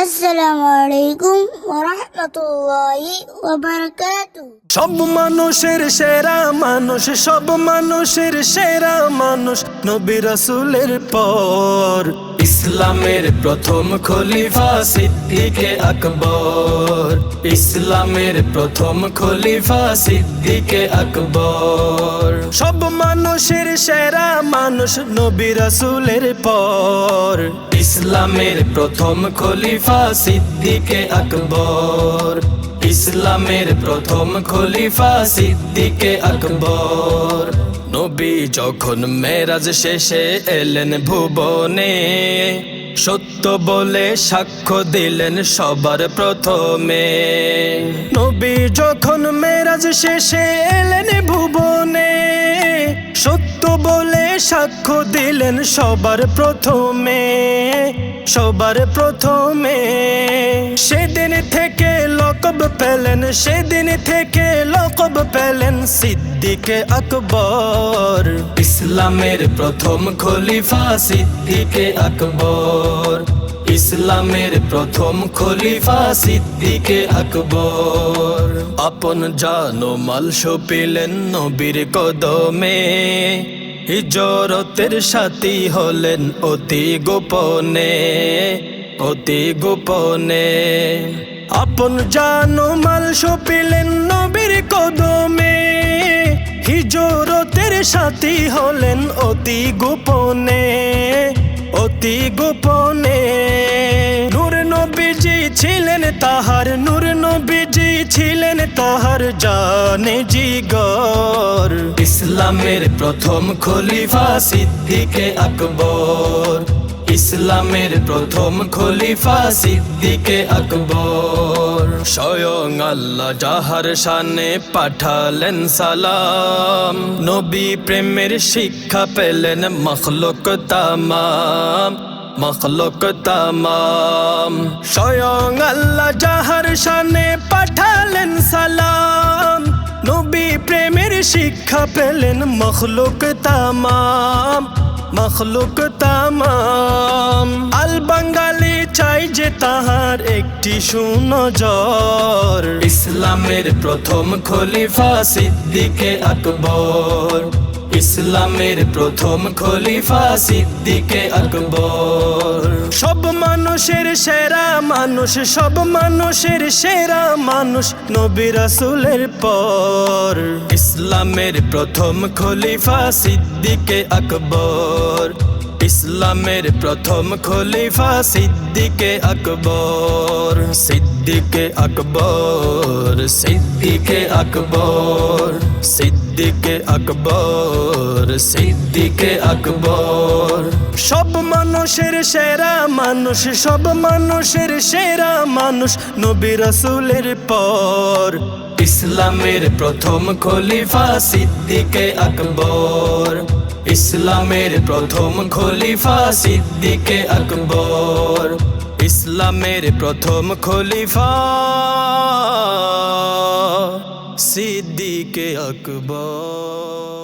আসসালামু আলাইকুম ওয়া রাহমাতুল্লাহি ওয়া বারাকাতুহু। সব মানুষের সেরা মানুষ, সব মানুষের সেরা মানুষ নবী রাসূলের পর। ইসলামের প্রথম খলিফা সিদ্দিকে আকবর, ইসলামের প্রথম খলিফা সিদ্দিকে আকবর। সব মানুষের সেরা মানুষ নবী রাসূলের পর। ইসলামের প্রথম খলিফা সিদ্দিকে আকবর, ইসলামের প্রথম খলিফা সিদ্দিকে আকবর। নবী যখন মেরাজ শেষে এলেন ভুবনে, সত্য বলে সাক্ষ্য দিলেন সবার প্রথমে। নবী যখন মেরাজ শেষে এলেন ভুবনে, সত্য বলে সাক্ষ্য দিলেন সবার প্রথমে, সবার প্রথমে। সেদিন থেকে লকব পেলেন, সেদিন থেকে লকব পেলেন সিদ্দিকে আকবর। ইসলামের প্রথম খলিফা সিদ্দিকে আকবর, ইসলামের প্রথম খলিফা সিদ্দিকে আকবর। আপন জান ও মাল সঁপিলেন নবীর কদমে, হিজরতের সাথী হলেন অতি গোপনে, অতি গোপনে। আপন জান ও মাল সঁপিলেন নবীর কদমে, হিজরতের সাথী হলেন অতি গোপনে, অতি গোপনে। নূর নবীজি ছিলেন তাহার, নূর নবীজি ছিলেন তাহার জানে জিগর। ইসলামের প্রথম খলিফা সিদ্দিকে আকবর, ইসলামের প্রথম খলিফা সিদ্দিকে আকবর। স্বয়ং আল্লাহ যাহার শানে পাঠালেন সালাম, নবী প্রেমের শিক্ষা পেলেন মখলুক তামাম, মখলুক তামাম। স্বয়ং আল্লাহ যাহার শানে পাঠালেন সালাম, নবী প্রেমের শিক্ষা পেলেন মখলুক তামাম, মখলুক তামাম। আল বাঙালি চাই যে তাহার একটি সুনজর। ইসলামের প্রথম খলিফা সিদ্দিকে আকবর, ইসলামের প্রথম খলিফা সিদ্দিকে আকবর। সব মানুষের সেরা মানুষ, সব মানুষের সেরা মানুষ নবী রাসূলের পর। ইসলামের প্রথম খলিফা সিদ্দিকে আকবর, ইসলামের প্রথম খলিফা সিদ্দিকে আকবর। সিদ্দিকে আকবর, সিদ্দিকে আকবর, সিদ্দিকে আকবর, সিদ্দিকে আকবর। সব মানুষের সেরা মানুষ, সব মানুষের সেরা মানুষ নবী রাসূলের পর। ইসলামের প্রথম খলিফা সিদ্দিকে আকবর, ইসলামের প্রথম খলিফা সিদ্দিকে আকবর, ইসলামের প্রথম খলিফা সিদ্দিকে আকবর।